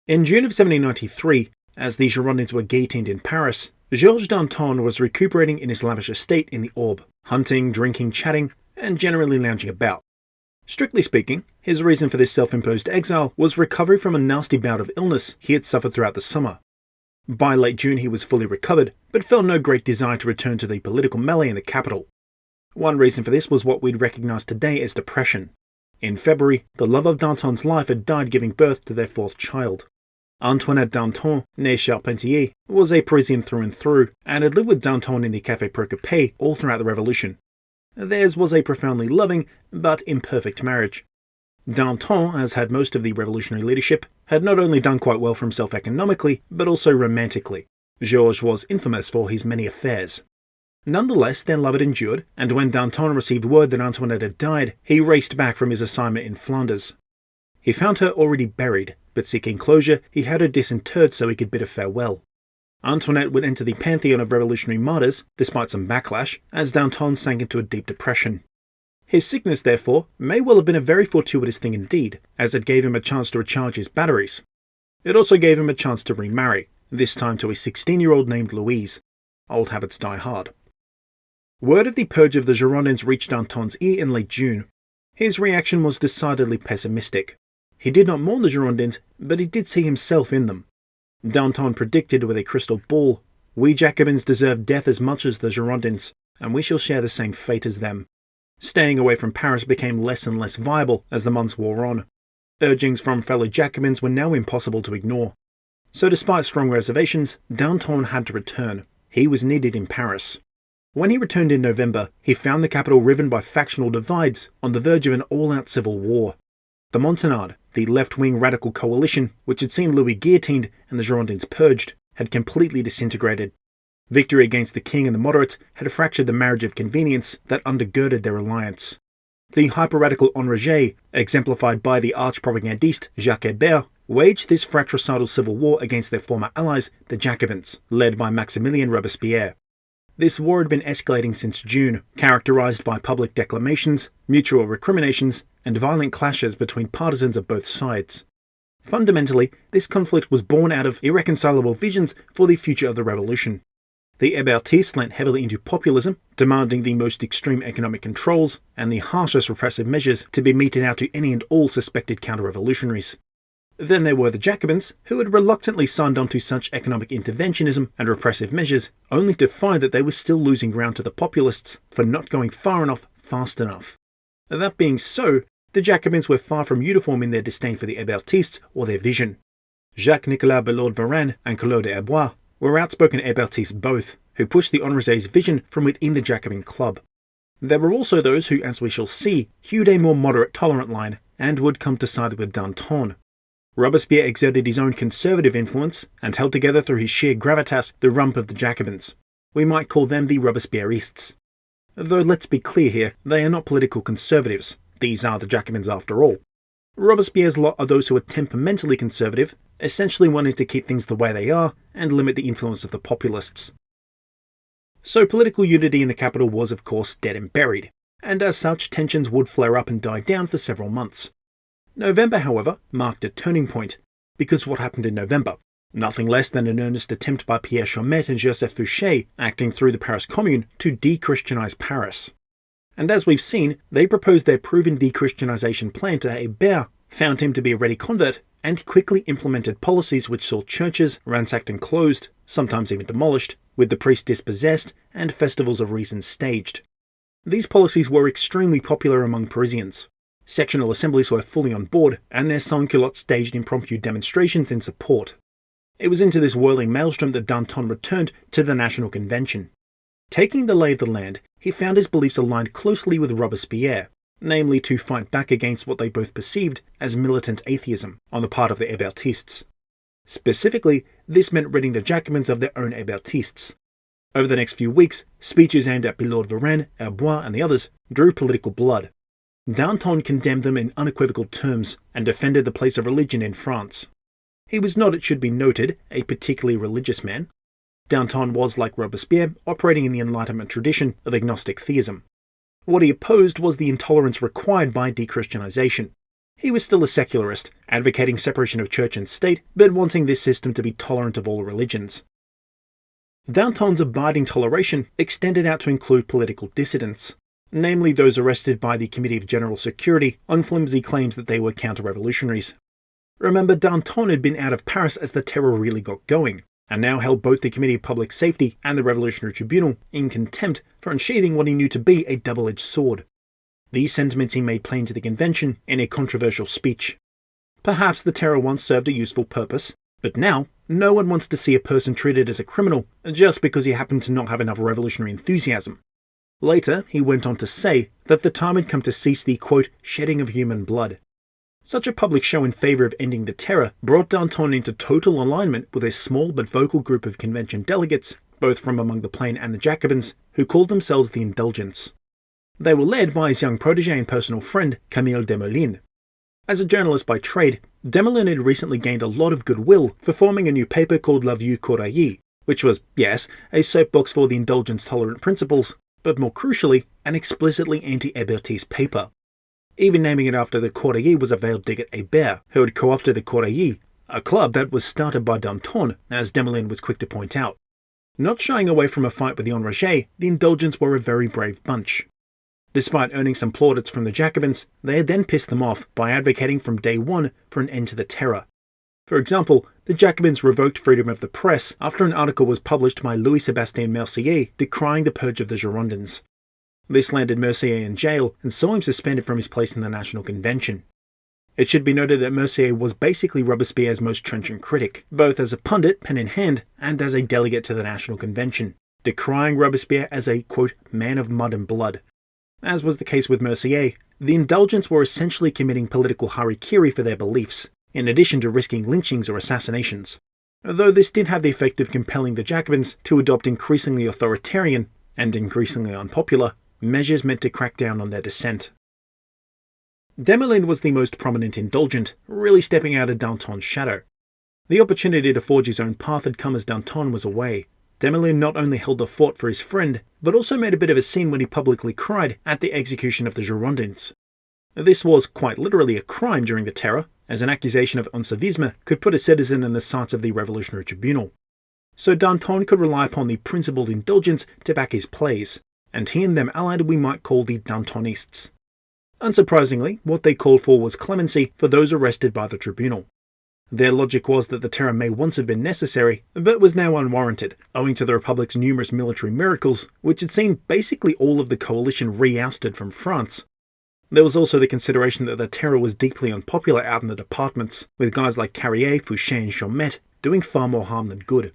In June of 1793, as the Girondins were guillotined in Paris, Georges Danton was recuperating in his lavish estate in the Aube, hunting, drinking, chatting, and generally lounging about. Strictly speaking, his reason for this self-imposed exile was recovery from a nasty bout of illness he had suffered throughout the summer. By late June he was fully recovered, but felt no great desire to return to the political melee in the capital. One reason for this was what we'd recognise today as depression. In February, the love of Danton's life had died giving birth to their fourth child. Antoinette Danton, née Charpentier, was a Parisian through and through, and had lived with Danton in the Café Procope all throughout the Revolution. Theirs was a profoundly loving, but imperfect marriage. Danton, as had most of the revolutionary leadership, had not only done quite well for himself economically, but also romantically. Georges was infamous for his many affairs. Nonetheless, their love had endured, and when Danton received word that Antoinette had died, he raced back from his assignment in Flanders. He found her already buried, but seeking closure, he had her disinterred so he could bid her farewell. Antoinette would enter the pantheon of revolutionary martyrs, despite some backlash, as Danton sank into a deep depression. His sickness, therefore, may well have been a very fortuitous thing indeed, as it gave him a chance to recharge his batteries. It also gave him a chance to remarry, this time to a 16-year-old named Louise. Old habits die hard. Word of the purge of the Girondins reached Danton's ear in late June. His reaction was decidedly pessimistic. He did not mourn the Girondins, but he did see himself in them. Danton predicted with a crystal ball, "We Jacobins deserve death as much as the Girondins, and we shall share the same fate as them." Staying away from Paris became less and less viable as the months wore on. Urgings from fellow Jacobins were now impossible to ignore. So despite strong reservations, Danton had to return. He was needed in Paris. When he returned in November, he found the capital riven by factional divides, on the verge of an all-out civil war. The Montagnard, the left-wing radical coalition, which had seen Louis guillotined and the Girondins purged, had completely disintegrated. Victory against the king and the moderates had fractured the marriage of convenience that undergirded their alliance. The hyper-radical Enragés, exemplified by the arch-propagandiste Jacques Hébert, waged this fratricidal civil war against their former allies, the Jacobins, led by Maximilien Robespierre. This war had been escalating since June, characterized by public declamations, mutual recriminations, and violent clashes between partisans of both sides. Fundamentally, this conflict was born out of irreconcilable visions for the future of the revolution. The Hébertists leant heavily into populism, demanding the most extreme economic controls and the harshest repressive measures to be meted out to any and all suspected counter-revolutionaries. Then there were the Jacobins, who had reluctantly signed on to such economic interventionism and repressive measures, only to find that they were still losing ground to the populists for not going far enough, fast enough. That being so, the Jacobins were far from uniform in their disdain for the Hébertists or their vision. Jacques-Nicolas Billaud-Varenne and Collot d'Herbois were outspoken Hébertists both, who pushed the Enragés' vision from within the Jacobin club. There were also those who, as we shall see, hewed a more moderate tolerant line, and would come to side with Danton. Robespierre exerted his own conservative influence, and held together through his sheer gravitas the rump of the Jacobins. We might call them the Robespierrists. Though let's be clear here, they are not political conservatives. These are the Jacobins after all. Robespierre's lot are those who are temperamentally conservative, essentially wanting to keep things the way they are, and limit the influence of the populists. So political unity in the capital was of course dead and buried, and as such tensions would flare up and die down for several months. November, however, marked a turning point, because what happened in November? Nothing less than an earnest attempt by Pierre Chaumette and Joseph Fouché, acting through the Paris Commune, to de-Christianize Paris. And as we've seen, they proposed their proven de-Christianization plan to Hébert, found him to be a ready convert, and quickly implemented policies which saw churches ransacked and closed, sometimes even demolished, with the priests dispossessed, and festivals of reason staged. These policies were extremely popular among Parisians. Sectional assemblies were fully on board, and their sans-culottes staged impromptu demonstrations in support. It was into this whirling maelstrom that Danton returned to the National Convention. Taking the lay of the land, he found his beliefs aligned closely with Robespierre, namely to fight back against what they both perceived as militant atheism on the part of the Hébertists. Specifically, this meant ridding the Jacobins of their own Hébertists. Over the next few weeks, speeches aimed at Billaud-Varenne, Herbois and the others drew political blood. Danton condemned them in unequivocal terms and defended the place of religion in France. He was not, it should be noted, a particularly religious man. Danton was, like Robespierre, operating in the Enlightenment tradition of agnostic theism. What he opposed was the intolerance required by de-Christianization. He was still a secularist, advocating separation of church and state, but wanting this system to be tolerant of all religions. Danton's abiding toleration extended out to include political dissidents, namely those arrested by the Committee of General Security on flimsy claims that they were counter-revolutionaries. Remember, Danton had been out of Paris as the terror really got going, and now held both the Committee of Public Safety and the Revolutionary Tribunal in contempt for unsheathing what he knew to be a double-edged sword. These sentiments he made plain to the convention in a controversial speech. Perhaps the terror once served a useful purpose, but now no one wants to see a person treated as a criminal just because he happened to not have enough revolutionary enthusiasm. Later, he went on to say that the time had come to cease the, quote, shedding of human blood. Such a public show in favour of ending the terror brought Danton into total alignment with a small but vocal group of convention delegates, both from among the plain and the Jacobins, who called themselves the Indulgents. They were led by his young protege and personal friend, Camille Desmoulins. As a journalist by trade, Desmoulins had recently gained a lot of goodwill for forming a new paper called La Vieux Corail, which was, yes, a soapbox for the indulgence-tolerant principles, but more crucially, an explicitly anti-Hébertiste paper. Even naming it after the Corail was a veiled dig at Hébert, who had co-opted the Corail, a club that was started by Danton, as Desmoulins was quick to point out. Not shying away from a fight with the Enragés, the Indulgents were a very brave bunch. Despite earning some plaudits from the Jacobins, they had then pissed them off by advocating from day one for an end to the terror. For example, the Jacobins revoked freedom of the press after an article was published by Louis-Sébastien Mercier decrying the purge of the Girondins. This landed Mercier in jail and saw him suspended from his place in the National Convention. It should be noted that Mercier was basically Robespierre's most trenchant critic, both as a pundit, pen in hand, and as a delegate to the National Convention, decrying Robespierre as a, quote, man of mud and blood. As was the case with Mercier, the Indulgents were essentially committing political harikiri for their beliefs, in addition to risking lynchings or assassinations. Though this did have the effect of compelling the Jacobins to adopt increasingly authoritarian, and increasingly unpopular, measures meant to crack down on their dissent. Desmoulins was the most prominent Indulgent, really stepping out of Danton's shadow. The opportunity to forge his own path had come as Danton was away. Desmoulins not only held the fort for his friend, but also made a bit of a scene when he publicly cried at the execution of the Girondins. This was quite literally a crime during the terror, as an accusation of incivisme could put a citizen in the sights of the Revolutionary Tribunal. So Danton could rely upon the principled Indulgents to back his plays, and he and them allied we might call the Dantonists. Unsurprisingly, what they called for was clemency for those arrested by the tribunal. Their logic was that the terror may once have been necessary, but was now unwarranted, owing to the Republic's numerous military miracles, which had seen basically all of the coalition re-ousted from France. There was also the consideration that the terror was deeply unpopular out in the departments, with guys like Carrier, Fouché and Chaumette doing far more harm than good.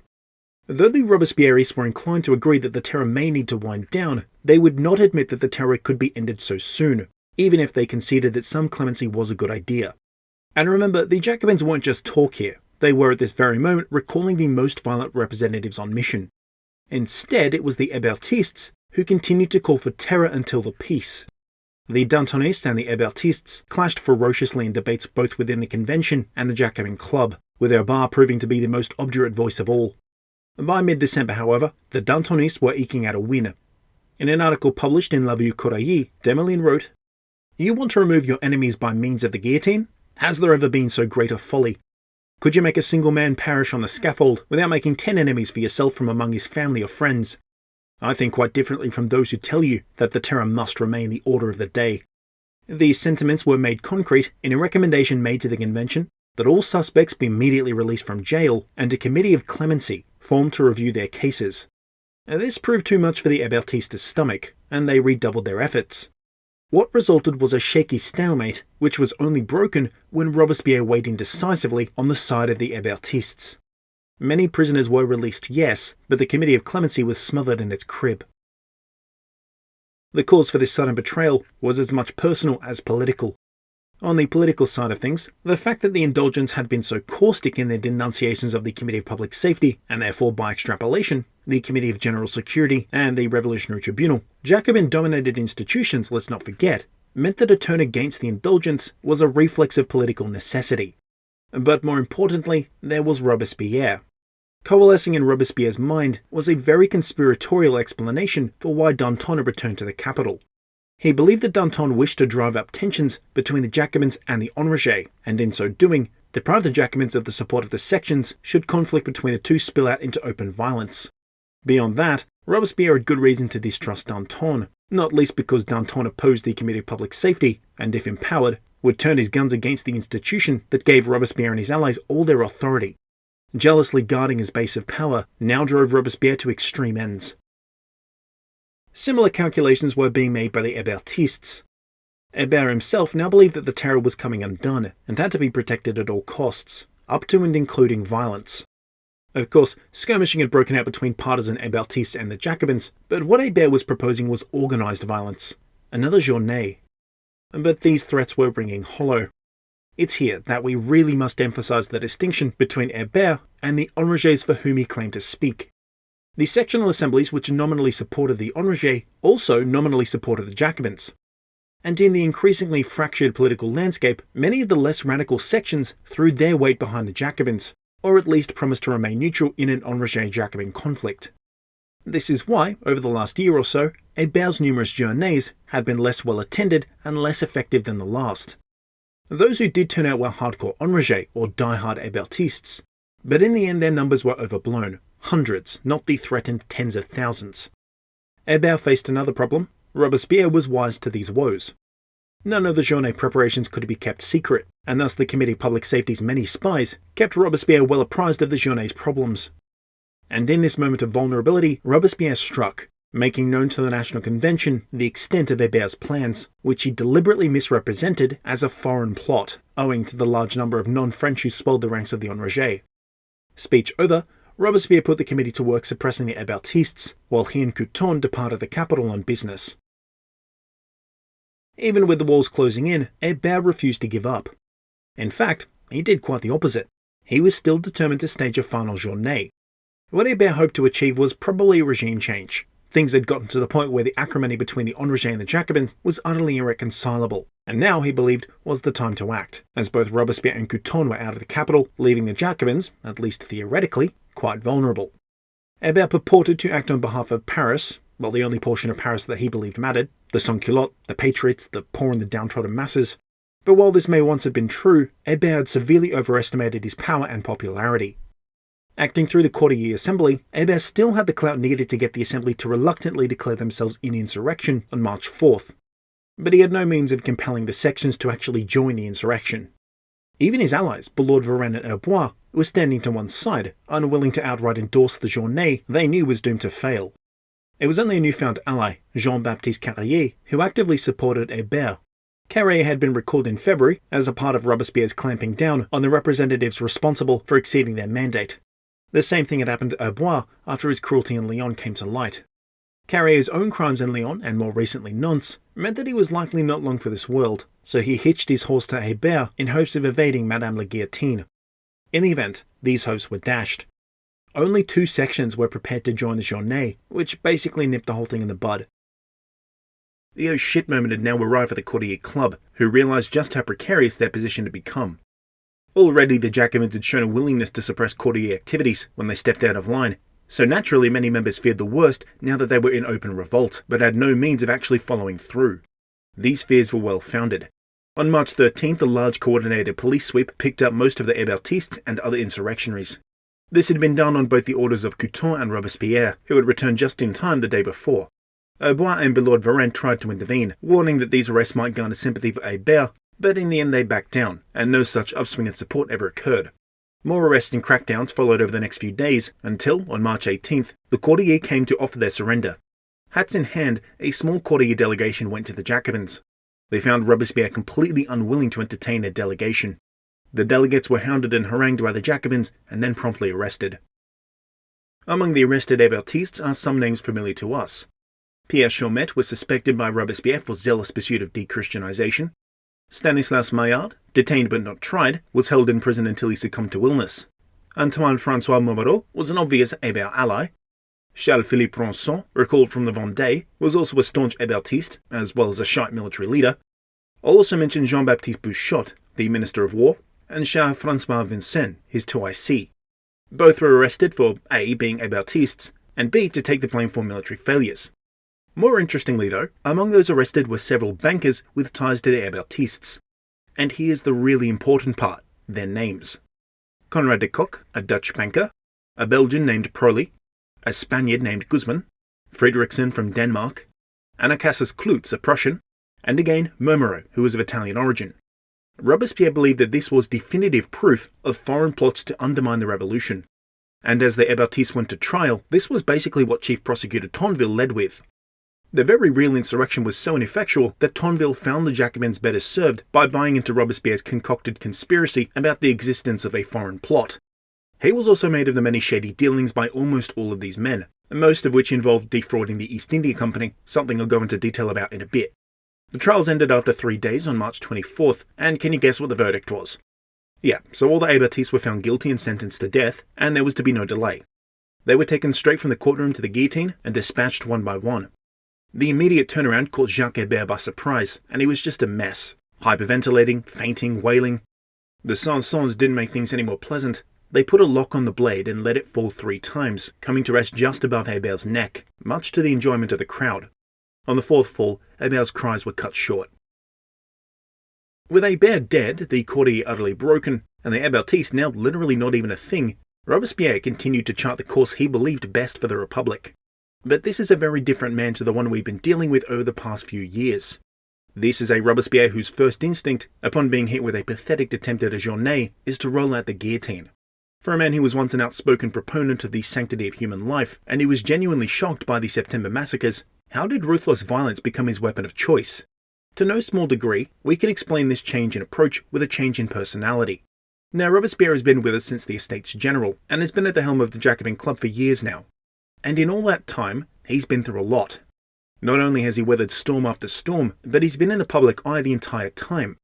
Though the Robespierrists were inclined to agree that the terror may need to wind down, they would not admit that the terror could be ended so soon, even if they conceded that some clemency was a good idea. And remember, the Jacobins weren't just talk here, they were at this very moment recalling the most violent representatives on mission. Instead, it was the Hébertistes who continued to call for terror until the peace. The Dantonists and the Hébertistes clashed ferociously in debates both within the convention and the Jacobin Club, with Hébert proving to be the most obdurate voice of all. By mid-December, however, the Dantonists were eking out a win. In an article published in La Vieux Corail, Desmoulins wrote, "You want to remove your enemies by means of the guillotine? Has there ever been so great a folly? Could you make a single man perish on the scaffold without making 10 enemies for yourself from among his family or friends? I think quite differently from those who tell you that the terror must remain the order of the day." These sentiments were made concrete in a recommendation made to the convention that all suspects be immediately released from jail and a committee of clemency formed to review their cases. This proved too much for the Hébertistes' stomach, and they redoubled their efforts. What resulted was a shaky stalemate, which was only broken when Robespierre weighed in decisively on the side of the Hébertistes. Many prisoners were released, yes, but the Committee of Clemency was smothered in its crib. The cause for this sudden betrayal was as much personal as political. On the political side of things, the fact that the Indulgents had been so caustic in their denunciations of the Committee of Public Safety, and therefore by extrapolation, the Committee of General Security and the Revolutionary Tribunal, Jacobin-dominated institutions, let's not forget, meant that a turn against the Indulgents was a reflex of political necessity. But more importantly, there was Robespierre. Coalescing in Robespierre's mind was a very conspiratorial explanation for why Danton had returned to the capital. He believed that Danton wished to drive up tensions between the Jacobins and the Enragés, and in so doing, deprive the Jacobins of the support of the sections should conflict between the two spill out into open violence. Beyond that, Robespierre had good reason to distrust Danton, not least because Danton opposed the Committee of Public Safety, and if empowered, would turn his guns against the institution that gave Robespierre and his allies all their authority. Jealously guarding his base of power now drove Robespierre to extreme ends. Similar calculations were being made by the Hébertists. Hébert himself now believed that the terror was coming undone and had to be protected at all costs, up to and including violence. Of course, skirmishing had broken out between partisan Hébertists and the Jacobins, but what Hébert was proposing was organised violence, another journée. But these threats were ringing hollow. It's here that we really must emphasise the distinction between Hébert and the Enragés for whom he claimed to speak. The sectional assemblies which nominally supported the Enragés also nominally supported the Jacobins. And in the increasingly fractured political landscape, many of the less radical sections threw their weight behind the Jacobins, or at least promised to remain neutral in an Enragé-Jacobin conflict. This is why, over the last year or so, Hébert's numerous journées had been less well attended and less effective than the last. Those who did turn out were hardcore Enragés or die-hard Hébertists, but in the end their numbers were overblown. Hundreds, not the threatened tens of thousands. Hébert faced another problem. Robespierre was wise to these woes. None of the journée preparations could be kept secret, and thus the Committee of Public Safety's many spies kept Robespierre well apprised of the journée's problems. And in this moment of vulnerability, Robespierre struck, making known to the National Convention the extent of Hébert's plans, which he deliberately misrepresented as a foreign plot, owing to the large number of non-French who swelled the ranks of the Enragés. Speech over, Robespierre put the committee to work suppressing the Hébertists, while he and Couthon departed the capital on business. Even with the walls closing in, Hébert refused to give up. In fact, he did quite the opposite. He was still determined to stage a final journée. What Hébert hoped to achieve was probably a regime change. Things had gotten to the point where the acrimony between the Enragés and the Jacobins was utterly irreconcilable, and now, he believed, was the time to act, as both Robespierre and Couthon were out of the capital, leaving the Jacobins, at least theoretically, quite vulnerable. Hébert purported to act on behalf of Paris, well, the only portion of Paris that he believed mattered, the sans-culottes, the patriots, the poor and the downtrodden masses. But while this may once have been true, Hébert had severely overestimated his power and popularity. Acting through the Courtier Assembly, Hébert still had the clout needed to get the Assembly to reluctantly declare themselves in insurrection on March 4th. But he had no means of compelling the sections to actually join the insurrection. Even his allies, Billaud Varenne and Herbois, were standing to one side, unwilling to outright endorse the journée they knew was doomed to fail. It was only a newfound ally, Jean-Baptiste Carrier, who actively supported Hébert. Carrier had been recalled in February as a part of Robespierre's clamping down on the representatives responsible for exceeding their mandate. The same thing had happened to Herbois after his cruelty in Lyon came to light. Carrier's own crimes in Lyon, and more recently Nantes, meant that he was likely not long for this world, so he hitched his horse to Hébert in hopes of evading Madame la Guillotine. In the event, these hopes were dashed. Only 2 sections were prepared to join the journée, which basically nipped the whole thing in the bud. The oh shit moment had now arrived for the Courtier Club, who realised just how precarious their position had become. Already the Jacobins had shown a willingness to suppress Courtier activities when they stepped out of line, so naturally many members feared the worst now that they were in open revolt, but had no means of actually following through. These fears were well founded. On March 13th, a large coordinated police sweep picked up most of the Hébertistes and other insurrectionaries. This had been done on both the orders of Couthon and Robespierre, who had returned just in time the day before. Herbois and Billaud Varenne tried to intervene, warning that these arrests might garner sympathy for Hébert, but in the end they backed down, and no such upswing in support ever occurred. More arrests and crackdowns followed over the next few days, until, on March 18th, the Courtier came to offer their surrender. Hats in hand, a small Courtier delegation went to the Jacobins. They found Robespierre completely unwilling to entertain their delegation. The delegates were hounded and harangued by the Jacobins, and then promptly arrested. Among the arrested Hébertistes are some names familiar to us. Pierre Chaumette was suspected by Robespierre for zealous pursuit of de-Christianization. Stanislas Maillard, detained but not tried, was held in prison until he succumbed to illness. Antoine-François Moreau was an obvious Hébert ally. Charles-Philippe Ronson, recalled from the Vendée, was also a staunch Hébertiste, as well as a sharp military leader. I'll also mention Jean-Baptiste Bouchotte, the Minister of War, and Charles-François Vincennes, his 2IC. Both were arrested for A. being Hébertistes, and B. to take the blame for military failures. More interestingly though, among those arrested were several bankers with ties to the Hébertists. And here's the really important part, their names. Conrad de Kock, a Dutch banker, a Belgian named Proly, a Spaniard named Guzman, Friedrichsen from Denmark, Anacassis Clootz, a Prussian, and again Murmero, who was of Italian origin. Robespierre believed that this was definitive proof of foreign plots to undermine the revolution. And as the Hébertists went to trial, this was basically what Chief Prosecutor Tonville led with. The very real insurrection was so ineffectual that Tonville found the Jacobins better served by buying into Robespierre's concocted conspiracy about the existence of a foreign plot. He was also made of the many shady dealings by almost all of these men, most of which involved defrauding the East India Company, something I'll go into detail about in a bit. The trials ended after 3 days on March 24th, and can you guess what the verdict was? Yeah, so all the Hébertists were found guilty and sentenced to death, and there was to be no delay. They were taken straight from the courtroom to the guillotine and dispatched one by one. The immediate turnaround caught Jacques Hébert by surprise, and he was just a mess. Hyperventilating, fainting, wailing. The Sansons didn't make things any more pleasant. They put a lock on the blade and let it fall 3 times, coming to rest just above Hébert's neck, much to the enjoyment of the crowd. On the 4th fall, Hébert's cries were cut short. With Hébert dead, the courtier utterly broken, and the Hébertists now literally not even a thing, Robespierre continued to chart the course he believed best for the Republic. But this is a very different man to the one we've been dealing with over the past few years. This is a Robespierre whose first instinct, upon being hit with a pathetic attempt at a journée, is to roll out the guillotine. For a man who was once an outspoken proponent of the sanctity of human life, and he was genuinely shocked by the September massacres, how did ruthless violence become his weapon of choice? To no small degree, we can explain this change in approach with a change in personality. Now, Robespierre has been with us since the Estates General, and has been at the helm of the Jacobin Club for years now. And in all that time, he's been through a lot. Not only has he weathered storm after storm, but he's been in the public eye the entire time.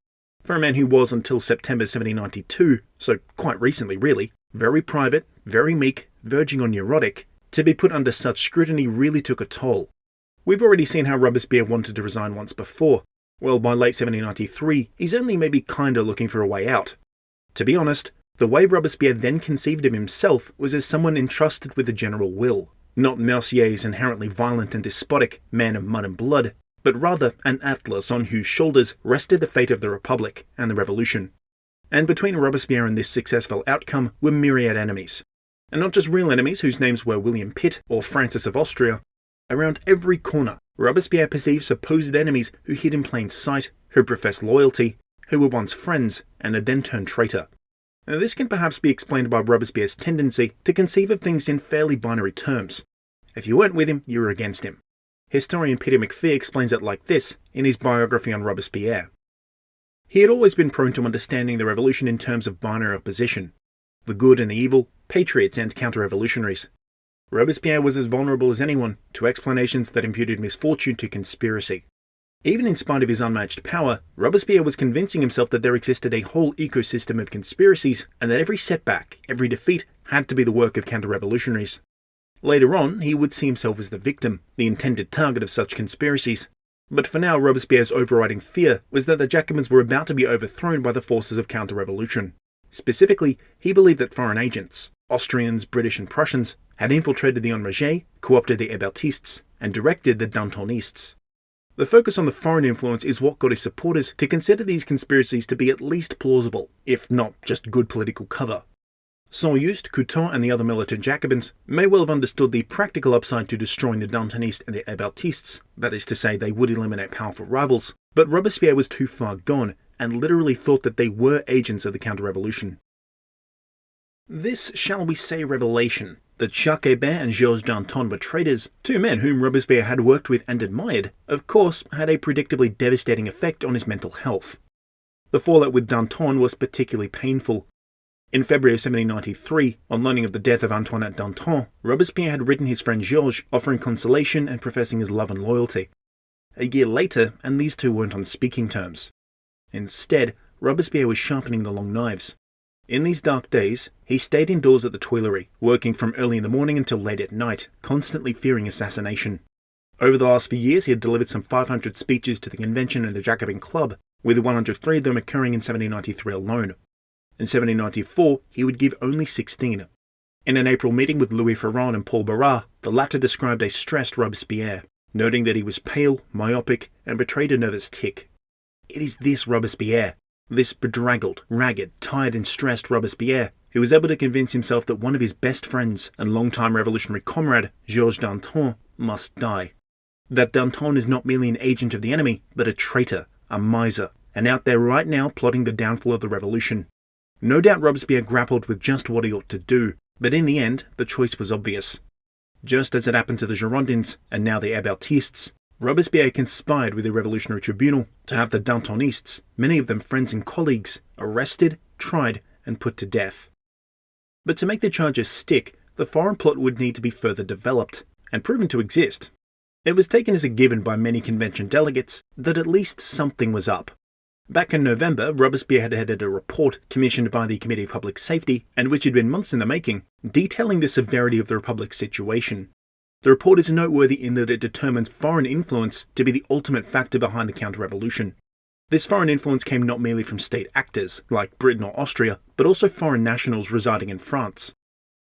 For a man who was, until September 1792, so quite recently really, very private, very meek, verging on neurotic, to be put under such scrutiny really took a toll. We've already seen how Robespierre wanted to resign once before. Well, by late 1793, he's only maybe kinda looking for a way out. To be honest, the way Robespierre then conceived of himself was as someone entrusted with the general will. Not Mercier's inherently violent and despotic man of mud and blood, but rather an Atlas on whose shoulders rested the fate of the Republic and the Revolution. And between Robespierre and this successful outcome were myriad enemies. And not just real enemies whose names were William Pitt or Francis of Austria. Around every corner, Robespierre perceived supposed enemies who hid in plain sight, who professed loyalty, who were once friends, and had then turned traitor. Now, this can perhaps be explained by Robespierre's tendency to conceive of things in fairly binary terms. If you weren't with him, you were against him. Historian Peter McPhee explains it like this in his biography on Robespierre. He had always been prone to understanding the revolution in terms of binary opposition. The good and the evil, patriots and counter-revolutionaries. Robespierre was as vulnerable as anyone to explanations that imputed misfortune to conspiracy. Even in spite of his unmatched power, Robespierre was convincing himself that there existed a whole ecosystem of conspiracies, and that every setback, every defeat, had to be the work of counter-revolutionaries. Later on, he would see himself as the victim, the intended target of such conspiracies. But for now, Robespierre's overriding fear was that the Jacobins were about to be overthrown by the forces of counter-revolution. Specifically, he believed that foreign agents, Austrians, British and Prussians, had infiltrated the Enragés, co-opted the Hébertists, and directed the Dantonists. The focus on the foreign influence is what got his supporters to consider these conspiracies to be at least plausible, if not just good political cover. Saint-Just, Couthon and the other militant Jacobins may well have understood the practical upside to destroying the Dantonists and the Hébertists, that is to say they would eliminate powerful rivals, but Robespierre was too far gone and literally thought that they were agents of the counter-revolution. This, shall we say, revelation, that Jacques Hébert and Georges Danton were traitors, 2 men whom Robespierre had worked with and admired, of course had a predictably devastating effect on his mental health. The fallout with Danton was particularly painful. In February of 1793, on learning of the death of Antoinette Danton, Robespierre had written his friend Georges, offering consolation and professing his love and loyalty. A year later, and these two weren't on speaking terms. Instead, Robespierre was sharpening the long knives. In these dark days, he stayed indoors at the Tuileries, working from early in the morning until late at night, constantly fearing assassination. Over the last few years, he had delivered some 500 speeches to the Convention and the Jacobin Club, with 103 of them occurring in 1793 alone. In 1794, he would give only 16. In an April meeting with Louis Ferrand and Paul Barras, the latter described a stressed Robespierre. noting that he was pale, myopic, and betrayed a nervous tic. It is this Robespierre, this bedraggled, ragged, tired and stressed Robespierre, who was able to convince himself that one of his best friends and longtime revolutionary comrade, Georges Danton, must die. That Danton is not merely an agent of the enemy, but a traitor, a miser, and out there right now plotting the downfall of the revolution. No doubt Robespierre grappled with just what he ought to do, but in the end, the choice was obvious. Just as it happened to the Girondins, and now the Hébertistes, Robespierre conspired with the Revolutionary Tribunal to have the Dantonists, many of them friends and colleagues, arrested, tried, and put to death. But to make the charges stick, the foreign plot would need to be further developed, and proven to exist. It was taken as a given by many convention delegates that at least something was up. Back in November, Robespierre had headed a report commissioned by the Committee of Public Safety, and which had been months in the making, detailing the severity of the Republic's situation. The report is noteworthy in that it determines foreign influence to be the ultimate factor behind the counter-revolution. This foreign influence came not merely from state actors, like Britain or Austria, but also foreign nationals residing in France.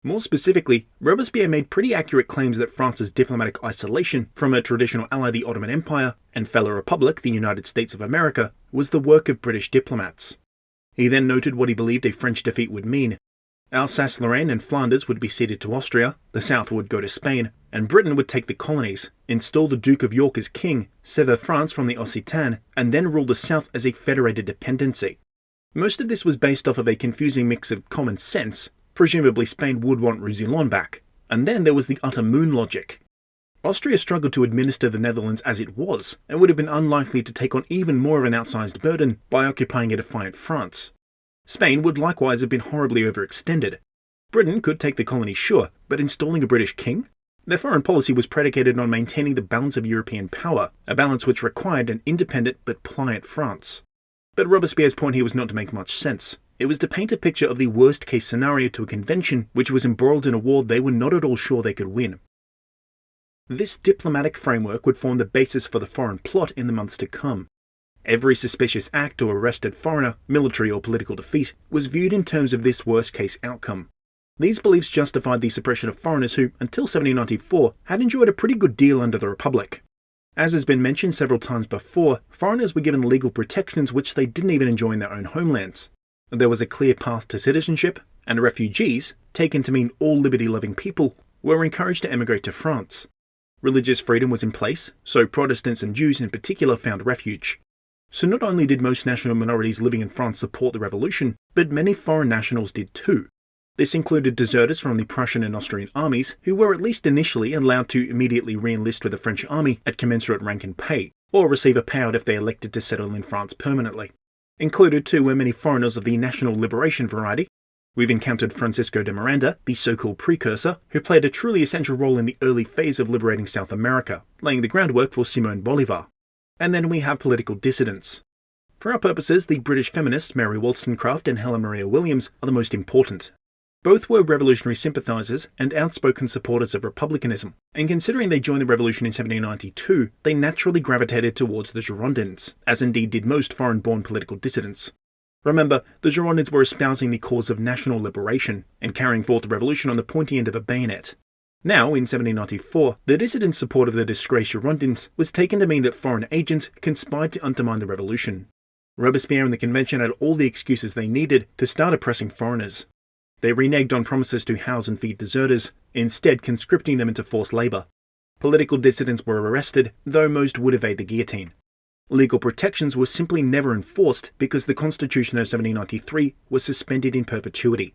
More specifically, Robespierre made pretty accurate claims that France's diplomatic isolation from a traditional ally, the Ottoman Empire, and fellow republic, the United States of America, was the work of British diplomats. He then noted what he believed a French defeat would mean. Alsace-Lorraine and Flanders would be ceded to Austria, the south would go to Spain, and Britain would take the colonies, install the Duke of York as king, sever France from the Occitane, and then rule the south as a federated dependency. Most of this was based off of a confusing mix of common sense. Presumably Spain would want Roussillon back, and then there was the utter moon logic. Austria struggled to administer the Netherlands as it was, and would have been unlikely to take on even more of an outsized burden by occupying a defiant France. Spain would likewise have been horribly overextended. Britain could take the colony, sure, but installing a British king? Their foreign policy was predicated on maintaining the balance of European power, a balance which required an independent but pliant France. But Robespierre's point here was not to make much sense. It was to paint a picture of the worst-case scenario to a convention which was embroiled in a war they were not at all sure they could win. This diplomatic framework would form the basis for the foreign plot in the months to come. Every suspicious act or arrested foreigner, military or political defeat, was viewed in terms of this worst-case outcome. These beliefs justified the suppression of foreigners who, until 1794, had enjoyed a pretty good deal under the Republic. As has been mentioned several times before, foreigners were given legal protections which they didn't even enjoy in their own homelands. There was a clear path to citizenship, and refugees, taken to mean all liberty-loving people, were encouraged to emigrate to France. Religious freedom was in place, so Protestants and Jews in particular found refuge. So not only did most national minorities living in France support the revolution, but many foreign nationals did too. This included deserters from the Prussian and Austrian armies who were at least initially allowed to immediately re-enlist with the French army at commensurate rank and pay, or receive a payout if they elected to settle in France permanently. Included too were many foreigners of the national liberation variety. We've encountered Francisco de Miranda, the so-called precursor, who played a truly essential role in the early phase of liberating South America, laying the groundwork for Simón Bolívar. And then we have political dissidents. For our purposes, the British feminists Mary Wollstonecraft and Helen Maria Williams are the most important. Both were revolutionary sympathisers and outspoken supporters of republicanism, and considering they joined the revolution in 1792, they naturally gravitated towards the Girondins, as indeed did most foreign-born political dissidents. Remember, the Girondins were espousing the cause of national liberation, and carrying forth the revolution on the pointy end of a bayonet. Now, in 1794, the dissident support of the disgraced Girondins was taken to mean that foreign agents conspired to undermine the revolution. Robespierre and the convention had all the excuses they needed to start oppressing foreigners. They reneged on promises to house and feed deserters, instead conscripting them into forced labour. Political dissidents were arrested, though most would evade the guillotine. Legal protections were simply never enforced because the Constitution of 1793 was suspended in perpetuity.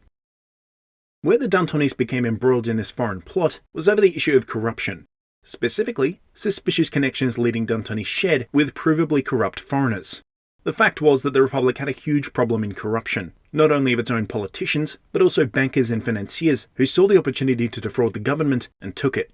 Where the Dantonists became embroiled in this foreign plot was over the issue of corruption. Specifically, suspicious connections leading Danton shared with provably corrupt foreigners. The fact was that the Republic had a huge problem in corruption, not only of its own politicians, but also bankers and financiers who saw the opportunity to defraud the government and took it.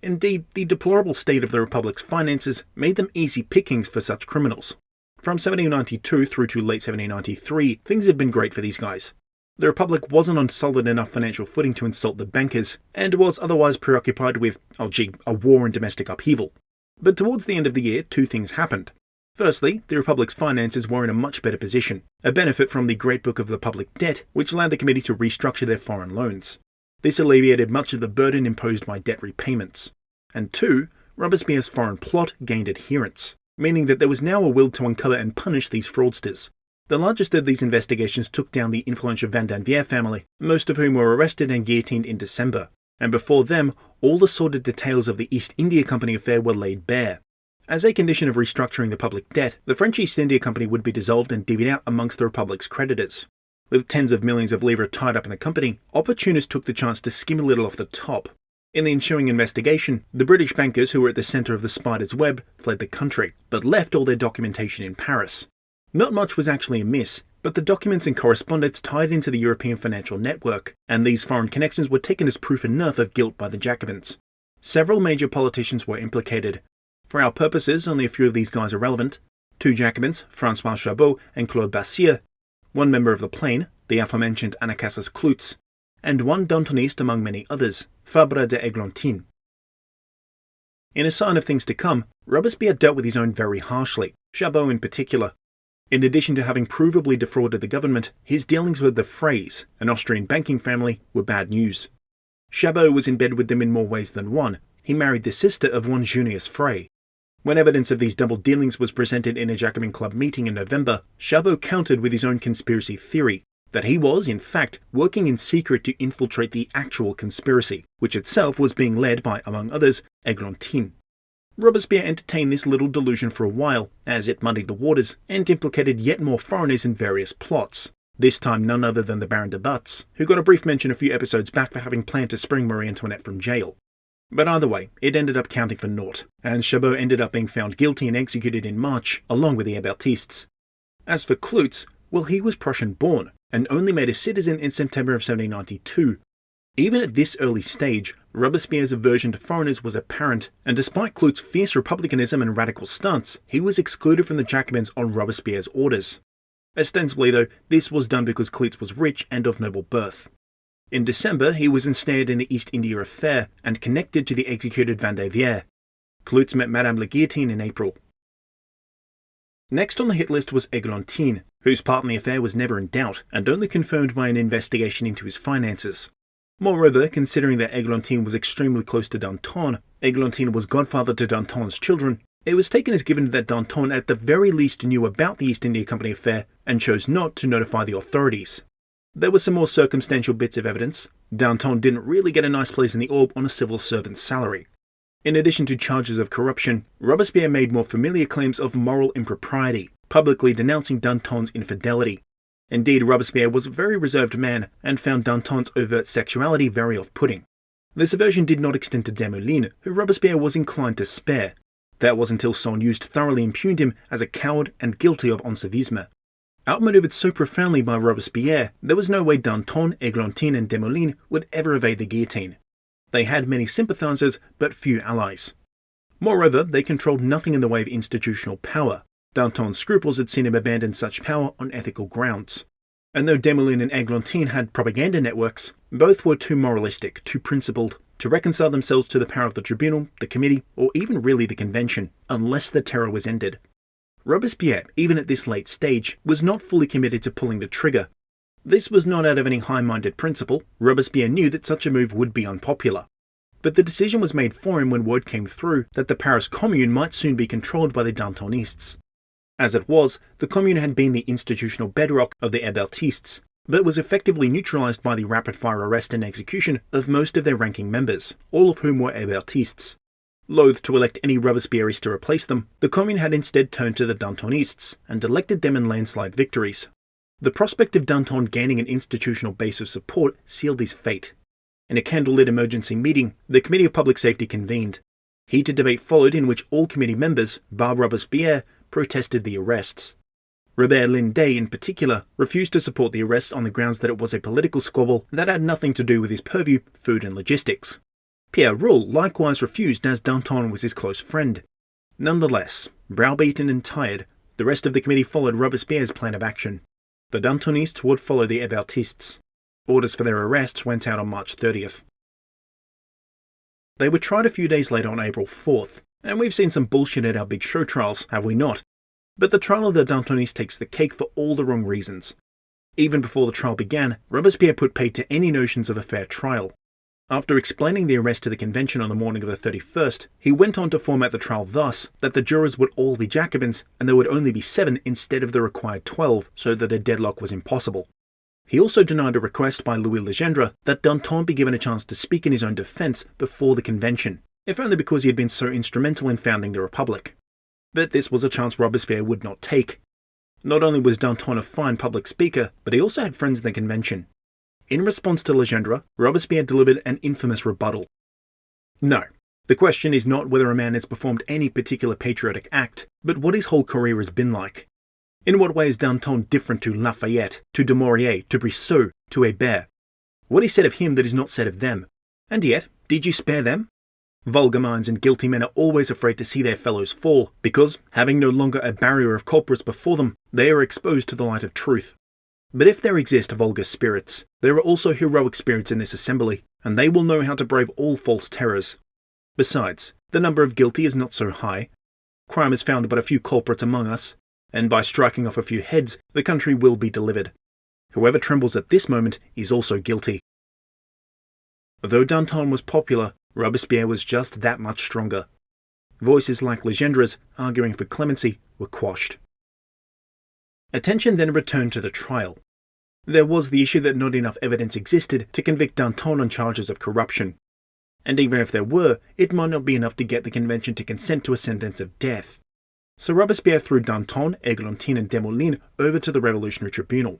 Indeed, the deplorable state of the Republic's finances made them easy pickings for such criminals. From 1792 through to late 1793, things had been great for these guys. The Republic wasn't on solid enough financial footing to insult the bankers, and was otherwise preoccupied with, a war and domestic upheaval. But towards the end of the year, two things happened. Firstly, the Republic's finances were in a much better position, a benefit from the Great Book of the Public Debt, which allowed the committee to restructure their foreign loans. This alleviated much of the burden imposed by debt repayments. And two, Robespierre's foreign plot gained adherents, meaning that there was now a will to uncover and punish these fraudsters. The largest of these investigations took down the influential Vandenvière family, most of whom were arrested and guillotined in December, and before them, all the sordid details of the East India Company affair were laid bare. As a condition of restructuring the public debt, the French East India Company would be dissolved and divvied out amongst the Republic's creditors. With tens of millions of livres tied up in the company, opportunists took the chance to skim a little off the top. In the ensuing investigation, the British bankers who were at the centre of the spider's web fled the country, but left all their documentation in Paris. Not much was actually amiss, but the documents and correspondence tied into the European financial network, and these foreign connections were taken as proof enough of guilt by the Jacobins. Several major politicians were implicated. For our purposes, only a few of these guys are relevant. 2 Jacobins, François Chabot and Claude Bassire, 1 member of the Plain, the aforementioned Anacharsis Clootz, and 1 Dantoniste among many others, Fabre d'Eglantine. In a sign of things to come, Robespierre dealt with his own very harshly, Chabot in particular. In addition to having provably defrauded the government, his dealings with the Freys, an Austrian banking family, were bad news. Chabot was in bed with them in more ways than one. He married the sister of one Junius Frey. When evidence of these double dealings was presented in a Jacobin Club meeting in November, Chabot countered with his own conspiracy theory, that he was, in fact, working in secret to infiltrate the actual conspiracy, which itself was being led by, among others, Eglantine. Robespierre entertained this little delusion for a while, as it muddied the waters and implicated yet more foreigners in various plots. This time none other than the Baron de Batz, who got a brief mention a few episodes back for having planned to spring Marie Antoinette from jail. But either way, it ended up counting for naught, and Chabot ended up being found guilty and executed in March, along with the Hébertistes. As for Clootz, well, he was Prussian-born, and only made a citizen in September of 1792. Even at this early stage, Robespierre's aversion to foreigners was apparent, and despite Clootz's fierce republicanism and radical stance, he was excluded from the Jacobins on Robespierre's orders. Ostensibly, though, this was done because Clootz was rich and of noble birth. In December, he was ensnared in the East India affair and connected to the executed Vandenvière. Clootz met Madame la Guillotine in April. Next on the hit list was Eglantine, whose part in the affair was never in doubt, and only confirmed by an investigation into his finances. Moreover, considering that Eglantine was extremely close to Danton, Eglantine was godfather to Danton's children, it was taken as given that Danton at the very least knew about the East India Company affair and chose not to notify the authorities. There were some more circumstantial bits of evidence. Danton didn't really get a nice place in the Orb on a civil servant's salary. In addition to charges of corruption, Robespierre made more familiar claims of moral impropriety, publicly denouncing Danton's infidelity. Indeed, Robespierre was a very reserved man and found Danton's overt sexuality very off-putting. This aversion did not extend to Desmoulins, who Robespierre was inclined to spare. That was until Saul Neust thoroughly impugned him as a coward and guilty of ensevisme. Outmaneuvered so profoundly by Robespierre, there was no way Danton, Eglantine and Desmoulins would ever evade the guillotine. They had many sympathizers, but few allies. Moreover, they controlled nothing in the way of institutional power. Danton's scruples had seen him abandon such power on ethical grounds. And though Desmoulins and Eglantine had propaganda networks, both were too moralistic, too principled, to reconcile themselves to the power of the tribunal, the committee, or even really the convention, unless the terror was ended. Robespierre, even at this late stage, was not fully committed to pulling the trigger. This was not out of any high-minded principle. Robespierre knew that such a move would be unpopular. But the decision was made for him when word came through that the Paris Commune might soon be controlled by the Dantonists. As it was, the Commune had been the institutional bedrock of the Hébertistes, but was effectively neutralized by the rapid-fire arrest and execution of most of their ranking members, all of whom were Hébertistes. Loath to elect any Robespierrists to replace them, the Commune had instead turned to the Dantonists and elected them in landslide victories. The prospect of Danton gaining an institutional base of support sealed his fate. In a candlelit emergency meeting, the Committee of Public Safety convened. Heated debate followed in which all committee members, bar Robespierre, protested the arrests. Robert Lindet, in particular, refused to support the arrest on the grounds that it was a political squabble that had nothing to do with his purview, food and logistics. Pierre Roule likewise refused, as Danton was his close friend. Nonetheless, browbeaten and tired, the rest of the committee followed Robespierre's plan of action. The Dantonists would follow the Hébertistes. Orders for their arrests went out on March 30th. They were tried a few days later on April 4th, and we've seen some bullshit at our big show trials, have we not? But the trial of the Dantonists takes the cake for all the wrong reasons. Even before the trial began, Robespierre put paid to any notions of a fair trial. After explaining the arrest to the convention on the morning of the 31st, he went on to format the trial thus that the jurors would all be Jacobins and there would only be 7 instead of the required 12, so that a deadlock was impossible. He also denied a request by Louis Legendre that Danton be given a chance to speak in his own defense before the convention, if only because he had been so instrumental in founding the Republic. But this was a chance Robespierre would not take. Not only was Danton a fine public speaker, but he also had friends in the convention. In response to Legendre, Robespierre delivered an infamous rebuttal. No, the question is not whether a man has performed any particular patriotic act, but what his whole career has been like. In what way is Danton different to Lafayette, to Dumouriez, to Brissot, to Hébert? What is said of him that is not said of them? And yet, did you spare them? Vulgar minds and guilty men are always afraid to see their fellows fall, because, having no longer a barrier of culprits before them, they are exposed to the light of truth. But if there exist vulgar spirits, there are also heroic spirits in this assembly, and they will know how to brave all false terrors. Besides, the number of guilty is not so high. Crime has found but a few culprits among us, and by striking off a few heads, the country will be delivered. Whoever trembles at this moment is also guilty. Though Danton was popular, Robespierre was just that much stronger. Voices like Legendre's, arguing for clemency, were quashed. Attention then returned to the trial. There was the issue that not enough evidence existed to convict Danton on charges of corruption. And even if there were, it might not be enough to get the convention to consent to a sentence of death. So Robespierre threw Danton, Églantine and Desmoulins over to the Revolutionary Tribunal.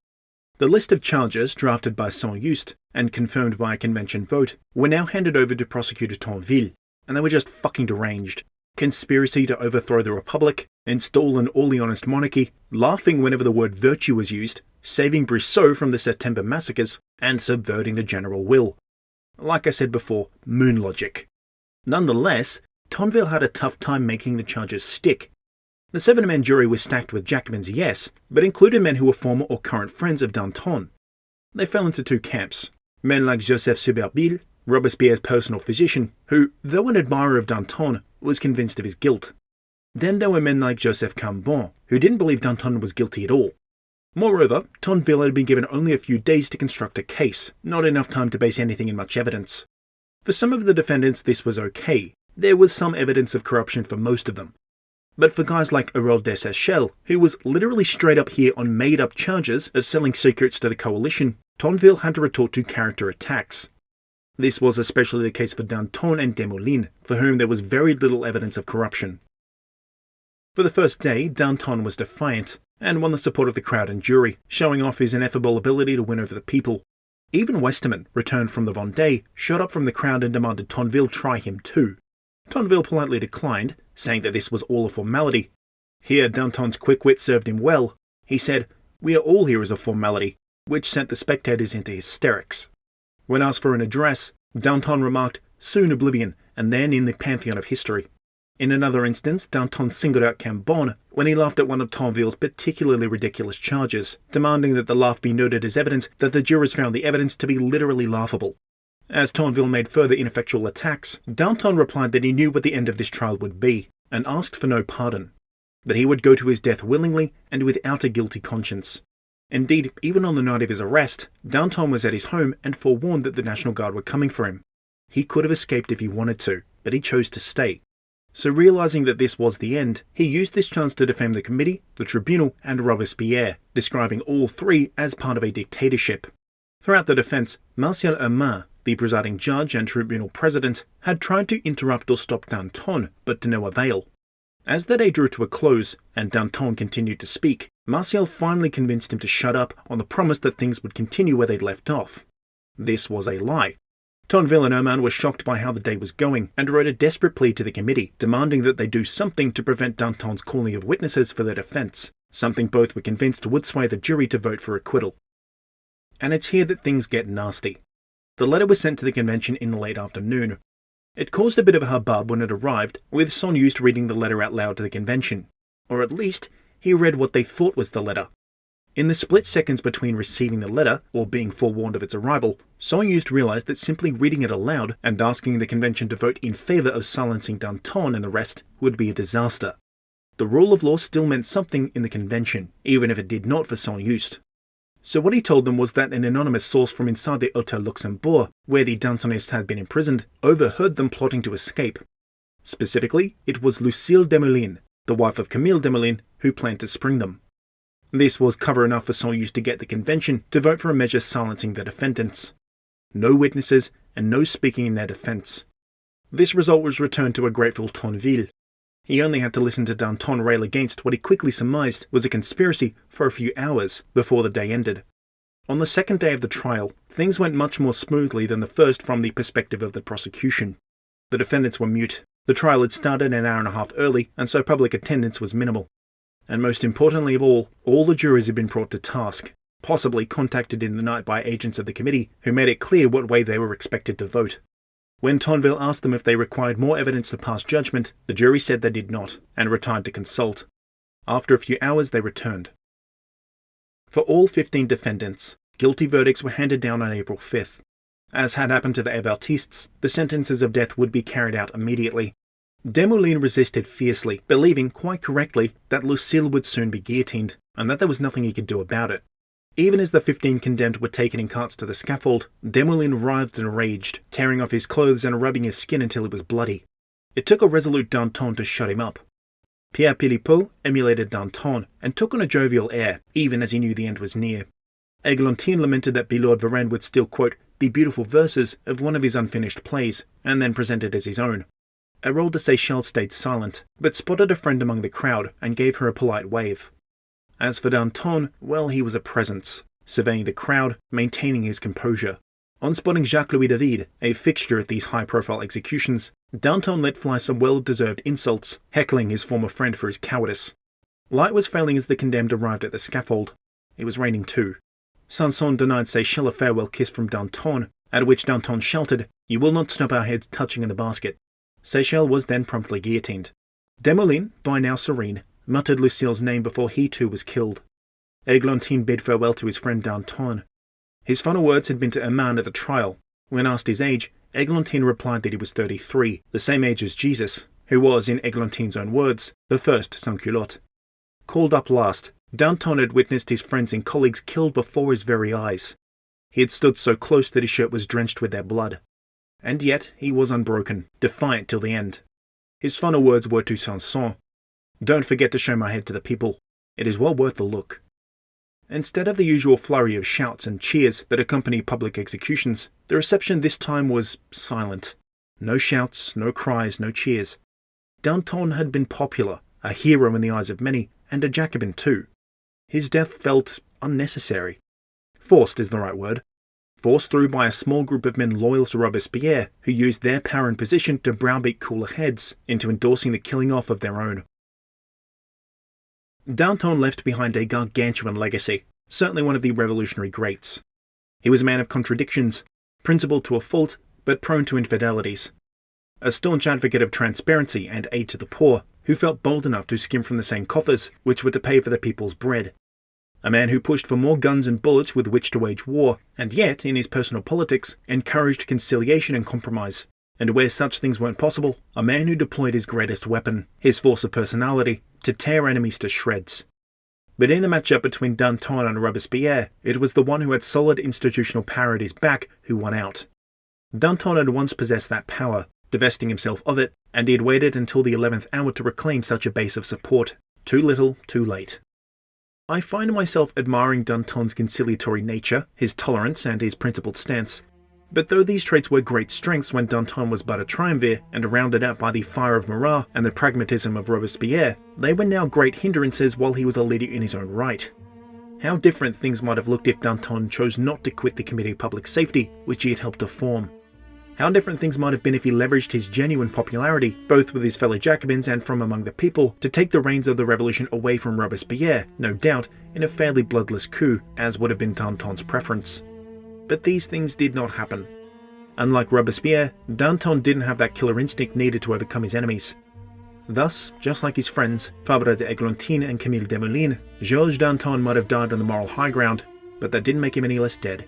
The list of charges, drafted by Saint-Just and confirmed by a convention vote, were now handed over to prosecutor Tinville, and they were just fucking deranged. Conspiracy to overthrow the Republic, install an Orleanist monarchy, laughing whenever the word virtue was used, saving Brissot from the September massacres, and subverting the general will. Like I said before, moon logic. Nonetheless, Tinville had a tough time making the charges stick. The 7-man jury was stacked with Jacobins, yes, but included men who were former or current friends of Danton. They fell into 2 camps. Men like Joseph Superbille, Robespierre's personal physician, who, though an admirer of Danton, was convinced of his guilt. Then there were men like Joseph Cambon, who didn't believe Danton was guilty at all. Moreover, Tinville had been given only a few days to construct a case, not enough time to base anything in much evidence. For some of the defendants this was okay. There was some evidence of corruption for most of them. But for guys like Aurore de Seychelles, who was literally straight up here on made-up charges of selling secrets to the coalition, Tinville had to retort to character attacks. This was especially the case for Danton and Desmoulins, for whom there was very little evidence of corruption. For the first day, Danton was defiant, and won the support of the crowd and jury, showing off his ineffable ability to win over the people. Even Westermann, returned from the Vendée, shot up from the crowd and demanded Tinville try him too. Tinville politely declined, saying that this was all a formality. Here Danton's quick wit served him well. He said, "We are all here as a formality," which sent the spectators into hysterics. When asked for an address, Danton remarked, "Soon oblivion, and then in the pantheon of history." In another instance, Danton singled out Cambon when he laughed at one of Tinville's particularly ridiculous charges, demanding that the laugh be noted as evidence that the jurors found the evidence to be literally laughable. As Tinville made further ineffectual attacks, Danton replied that he knew what the end of this trial would be, and asked for no pardon, that he would go to his death willingly and without a guilty conscience. Indeed, even on the night of his arrest, Danton was at his home and forewarned that the National Guard were coming for him. He could have escaped if he wanted to, but he chose to stay. So realizing that this was the end, he used this chance to defame the committee, the tribunal, and Robespierre, describing all 3 as part of a dictatorship. Throughout the defense, Martial Hermin, the presiding judge and tribunal president, had tried to interrupt or stop Danton, but to no avail. As the day drew to a close, and Danton continued to speak, Martial finally convinced him to shut up on the promise that things would continue where they'd left off. This was a lie. Tinville and Hermin were shocked by how the day was going, and wrote a desperate plea to the committee, demanding that they do something to prevent Danton's calling of witnesses for their defense, something both were convinced would sway the jury to vote for acquittal. And it's here that things get nasty. The letter was sent to the convention in the late afternoon. It caused a bit of a hubbub when it arrived, with Saint-Just reading the letter out loud to the convention. Or at least, he read what they thought was the letter. In the split seconds between receiving the letter, or being forewarned of its arrival, Saint-Just realized that simply reading it aloud and asking the convention to vote in favor of silencing Danton and the rest would be a disaster. The rule of law still meant something in the convention, even if it did not for Saint-Just. So what he told them was that an anonymous source from inside the Hôtel Luxembourg, where the Dantonists had been imprisoned, overheard them plotting to escape. Specifically, it was Lucille Desmoulins, the wife of Camille Desmoulins, who planned to spring them. This was cover enough for Saint-Just to get the convention to vote for a measure silencing the defendants. No witnesses and no speaking in their defence. This result was returned to a grateful Tonville. He only had to listen to Danton rail against what he quickly surmised was a conspiracy for a few hours before the day ended. On the second day of the trial, things went much more smoothly than the first from the perspective of the prosecution. The defendants were mute. The trial had started an hour and a half early, and so public attendance was minimal. And most importantly of all the juries had been brought to task, possibly contacted in the night by agents of the committee who made it clear what way they were expected to vote. When Tonville asked them if they required more evidence to pass judgment, the jury said they did not, and retired to consult. After a few hours they returned. For all 15 defendants, guilty verdicts were handed down on April 5th. As had happened to the Hébertistes, the sentences of death would be carried out immediately. Desmoulins resisted fiercely, believing, quite correctly, that Lucille would soon be guillotined, and that there was nothing he could do about it. Even as the 15 condemned were taken in carts to the scaffold, Desmoulins writhed and raged, tearing off his clothes and rubbing his skin until it was bloody. It took a resolute Danton to shut him up. Pierre Philippot emulated Danton and took on a jovial air, even as he knew the end was near. Églantine lamented that Billaud Varennes would still quote the beautiful verses of one of his unfinished plays, and then present it as his own. Hérold de Seychelles stayed silent, but spotted a friend among the crowd and gave her a polite wave. As for Danton, well, he was a presence, surveying the crowd, maintaining his composure. On spotting Jacques-Louis David, a fixture at these high-profile executions, Danton let fly some well-deserved insults, heckling his former friend for his cowardice. Light was failing as the condemned arrived at the scaffold. It was raining too. Sanson denied Seychelles a farewell kiss from Danton, at which Danton shouted, "You will not stop our heads touching in the basket." Seychelles was then promptly guillotined. Desmoulins, by now serene, muttered Lucille's name before he too was killed. Églantine bid farewell to his friend Danton. His final words had been to Hermann at the trial. When asked his age, Églantine replied that he was 33, the same age as Jesus, who was, in Églantine's own words, the first sans-culotte. Called up last, Danton had witnessed his friends and colleagues killed before his very eyes. He had stood so close that his shirt was drenched with their blood. And yet he was unbroken, defiant till the end. His final words were to Sanson, "Don't forget to show my head to the people. It is well worth the look." Instead of the usual flurry of shouts and cheers that accompany public executions, the reception this time was silent. No shouts, no cries, no cheers. Danton had been popular, a hero in the eyes of many, and a Jacobin too. His death felt unnecessary. Forced is the right word. Forced through by a small group of men loyal to Robespierre, who used their power and position to browbeat cooler heads into endorsing the killing off of their own. Danton left behind a gargantuan legacy, certainly one of the revolutionary greats. He was a man of contradictions, principled to a fault, but prone to infidelities. A staunch advocate of transparency and aid to the poor, who felt bold enough to skim from the same coffers which were to pay for the people's bread. A man who pushed for more guns and bullets with which to wage war, and yet, in his personal politics, encouraged conciliation and compromise. And where such things weren't possible, a man who deployed his greatest weapon, his force of personality, to tear enemies to shreds. But in the matchup between Danton and Robespierre, it was the one who had solid institutional power at his back who won out. Danton had once possessed that power, divesting himself of it, and he had waited until the 11th hour to reclaim such a base of support. Too little, too late. I find myself admiring Danton's conciliatory nature, his tolerance, and his principled stance. But though these traits were great strengths when Danton was but a triumvir and rounded out by the fire of Marat and the pragmatism of Robespierre, they were now great hindrances while he was a leader in his own right. How different things might have looked if Danton chose not to quit the Committee of Public Safety, which he had helped to form. How different things might have been if he leveraged his genuine popularity, both with his fellow Jacobins and from among the people, to take the reins of the revolution away from Robespierre, no doubt, in a fairly bloodless coup, as would have been Danton's preference. But these things did not happen. Unlike Robespierre, Danton didn't have that killer instinct needed to overcome his enemies. Thus, just like his friends, Fabre d'Églantine and Camille Desmoulins, Georges Danton might have died on the moral high ground, but that didn't make him any less dead.